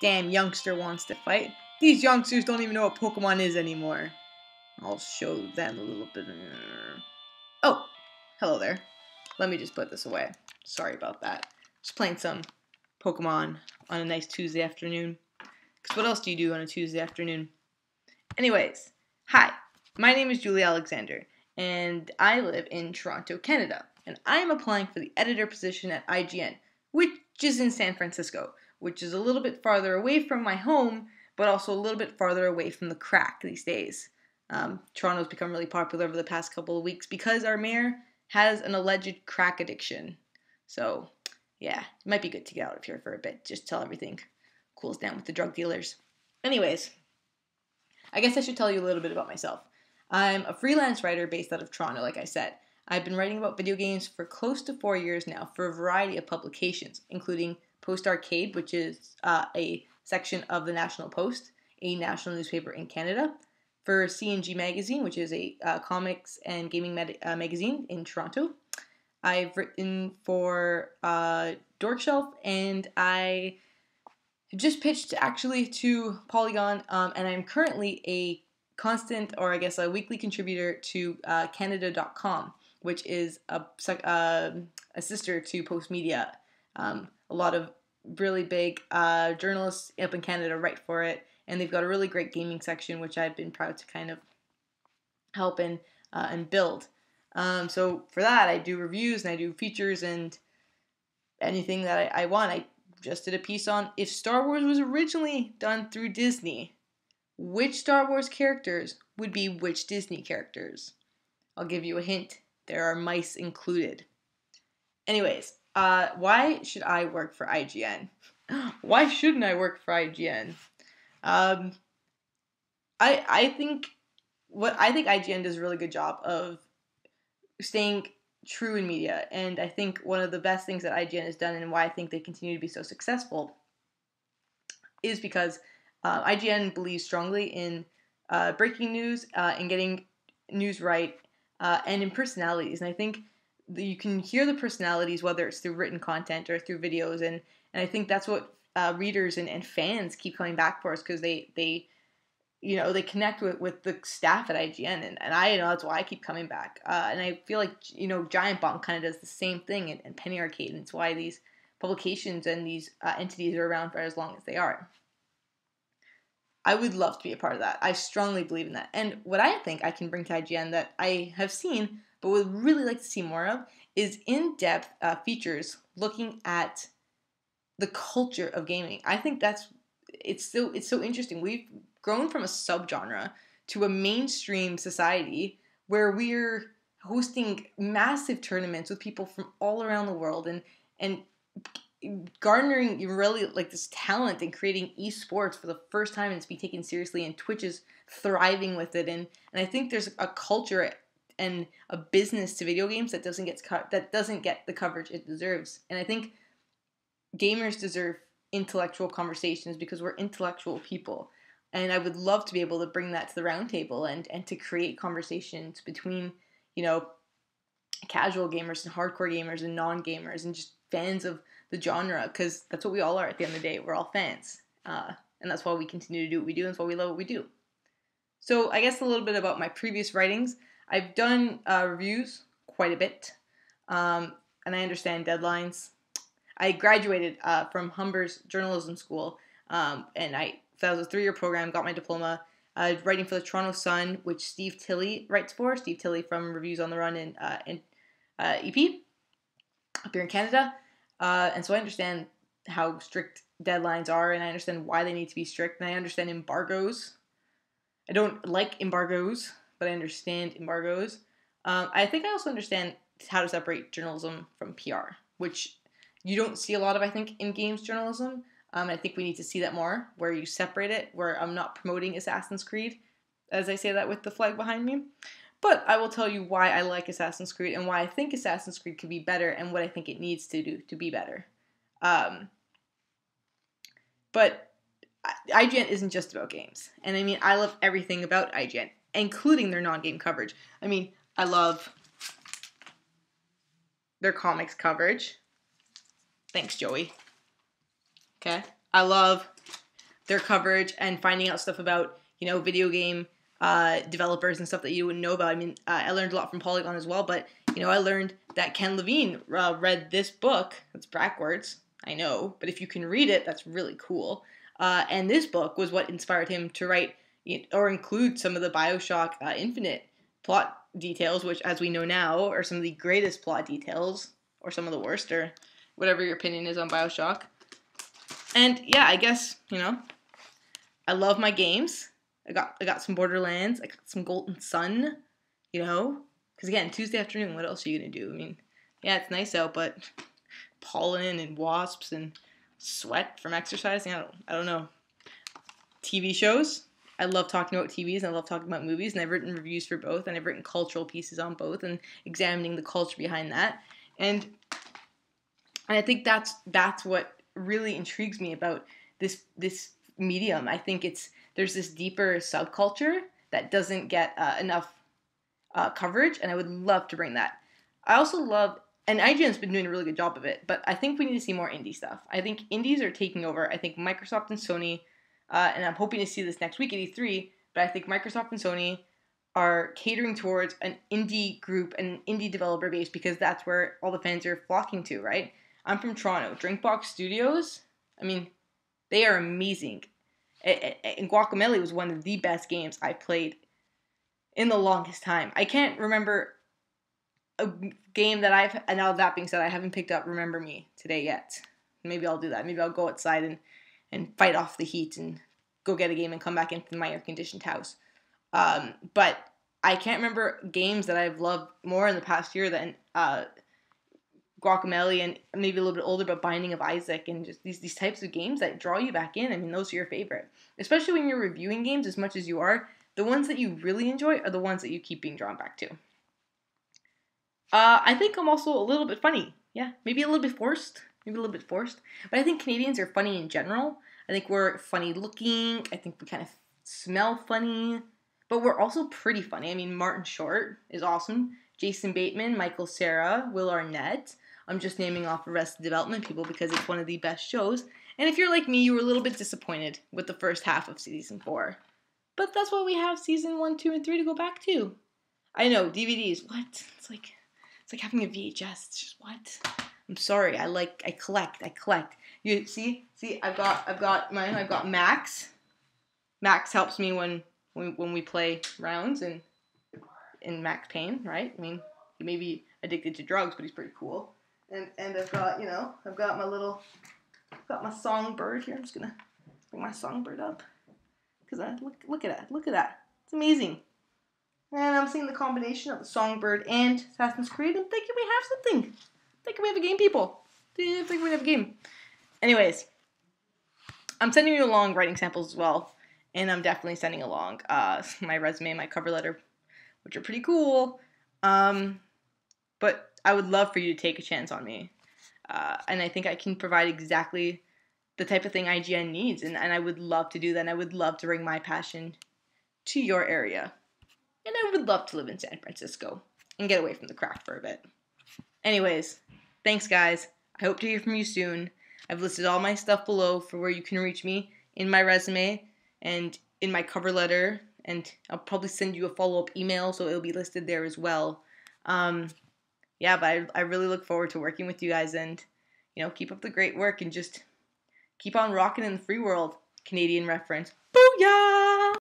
Damn youngster wants to fight. These youngsters don't even know what Pokemon is anymore. I'll show them a little bit. Oh, hello there. Let me just put this away. Sorry about that. Just playing some Pokemon on a nice Tuesday afternoon. Because what else do you do on a Tuesday afternoon? Anyways, hi. My name is Julie Alexander, and I live in Toronto, Canada. And I am applying for the editor position at IGN, which is in San Francisco, which is a little bit farther away from my home, but also a little bit farther away from the crack these days. Toronto's become really popular over the past couple of weeks because our mayor has an alleged crack addiction. So, yeah, it might be good to get out of here for a bit, just till everything cools down with the drug dealers. Anyways, I guess I should tell you a little bit about myself. I'm a freelance writer based out of Toronto, like I said. I've been writing about video games for close to 4 years now for a variety of publications, including Post Arcade, which is a section of the National Post, a national newspaper in Canada, for C&G Magazine, which is a comics and gaming magazine in Toronto. I've written for Dorkshelf, and I just pitched actually to Polygon, and I'm currently a constant, or I guess a weekly contributor to Canada.com, which is a sister to Post Media. A lot of really big journalists up in Canada write for it, and they've got a really great gaming section, which I've been proud to kind of help and build. So for that, I do reviews and I do features and anything that I want. I just did a piece on if Star Wars was originally done through Disney, which Star Wars characters would be which Disney characters. I'll give you a hint. There are mice included. Anyways, why should I work for IGN? Why shouldn't I work for IGN? I think IGN does a really good job of staying true in media, and I think one of the best things that IGN has done, and why I think they continue to be so successful, is because IGN believes strongly in breaking news and getting news right, and in personalities. And I think you can hear the personalities, whether it's through written content or through videos, and I think that's what readers and fans keep coming back for us, because they connect with the staff at IGN, and I know that's why I keep coming back. And I feel like, Giant Bomb kind of does the same thing, and Penny Arcade, and it's why these publications and these entities are around for as long as they are. I would love to be a part of that. I strongly believe in that. And what I think I can bring to IGN that I have seen, but would really like to see more of, is in-depth features looking at the culture of gaming. I think it's so interesting. We've grown from a subgenre to a mainstream society where we're hosting massive tournaments with people from all around the world and garnering really like this talent and creating esports for the first time, and it's being taken seriously, and Twitch is thriving with it, and I think there's a culture and a business to video games that doesn't get the coverage it deserves. And I think gamers deserve intellectual conversations because we're intellectual people. And I would love to be able to bring that to the round table and to create conversations between, casual gamers and hardcore gamers and non-gamers and just fans of the genre, because that's what we all are at the end of the day. We're all fans. And that's why we continue to do what we do, and that's why we love what we do. So I guess a little bit about my previous writings. I've done reviews quite a bit, and I understand deadlines. I graduated from Humber's journalism school, and that was a 3-year program, got my diploma, writing for the Toronto Sun, which Steve Tilley writes for. Steve Tilley from Reviews on the Run and EP up here in Canada. And so I understand how strict deadlines are, and I understand why they need to be strict, and I understand embargoes. I don't like embargoes, but I understand embargoes. I think I also understand how to separate journalism from PR, which you don't see a lot of, I think, in games journalism. I think we need to see that more, where you separate it, where I'm not promoting Assassin's Creed, as I say that with the flag behind me. But I will tell you why I like Assassin's Creed and why I think Assassin's Creed could be better and what I think it needs to do to be better. But IGN isn't just about games. And I mean, I love everything about IGN, including their non-game coverage. I mean, I love their comics coverage. Thanks, Joey. Okay. I love their coverage and finding out stuff about, video game developers and stuff that you wouldn't know about. I mean, I learned a lot from Polygon as well, but, I learned that Ken Levine read this book. It's backwards, I know, but if you can read it, that's really cool. And this book was what inspired him to write or include some of the BioShock Infinite plot details, which, as we know now, are some of the greatest plot details, or some of the worst, or whatever your opinion is on BioShock. And yeah, I guess, I love my games. I got some Borderlands. I got some Golden Sun, because again, Tuesday afternoon, what else are you gonna do? I mean, yeah, it's nice out, but pollen and wasps and sweat from exercising. I don't know. TV shows. I love talking about TVs and I love talking about movies, and I've written reviews for both, and I've written cultural pieces on both and examining the culture behind that. And I think that's what really intrigues me about this medium. I think there's this deeper subculture that doesn't get enough coverage, and I would love to bring that. I also love, and IGN's been doing a really good job of it, but I think we need to see more indie stuff. I think indies are taking over. I think Microsoft and Sony, and I'm hoping to see this next week at E3, but I think Microsoft and Sony are catering towards an indie group, an indie developer base, because that's where all the fans are flocking to, right? I'm from Toronto. Drinkbox Studios, I mean, they are amazing. And Guacamelee was one of the best games I played in the longest time. I can't remember a game that and now that being said, I haven't picked up Remember Me today yet. Maybe I'll do that. Maybe I'll go outside and fight off the heat and go get a game and come back into my air-conditioned house. But I can't remember games that I've loved more in the past year than Guacamelee, and maybe a little bit older, but Binding of Isaac, and just these types of games that draw you back in. I mean, those are your favorite. Especially when you're reviewing games as much as you are, the ones that you really enjoy are the ones that you keep being drawn back to. I think I'm also a little bit funny. Yeah, maybe a little bit forced. But I think Canadians are funny in general. I think we're funny looking. I think we kind of smell funny. But we're also pretty funny. I mean, Martin Short is awesome. Jason Bateman, Michael Cera, Will Arnett. I'm just naming off Arrested Development people because it's one of the best shows. And if you're like me, you were a little bit disappointed with the first half of Season 4. But that's why we have Season 1, 2, and 3 to go back to. I know, DVDs. What? It's like having a VHS. It's just what? I'm sorry. I collect. You see, I've got mine. I've got Max. Max helps me when we play rounds and in Max Payne, right? I mean, he may be addicted to drugs, but he's pretty cool. And I've got, I've got my Songbird here. I'm just gonna bring my Songbird up because look at that. It's amazing. And I'm seeing the combination of the Songbird and Assassin's Creed. I'm thinking we have something. I'm thinking we have a game, people. I think we have a game. Anyways, I'm sending you along writing samples as well, and I'm definitely sending along my resume, my cover letter, which are pretty cool. But I would love for you to take a chance on me. And I think I can provide exactly the type of thing IGN needs. And I would love to do that. And I would love to bring my passion to your area. And I would love to live in San Francisco and get away from the craft for a bit. Anyways, thanks guys. I hope to hear from you soon. I've listed all my stuff below for where you can reach me in my resume and in my cover letter. And I'll probably send you a follow-up email, so it'll be listed there as well. Yeah, but I really look forward to working with you guys, and, keep up the great work and just keep on rocking in the free world. Canadian reference. Booyah!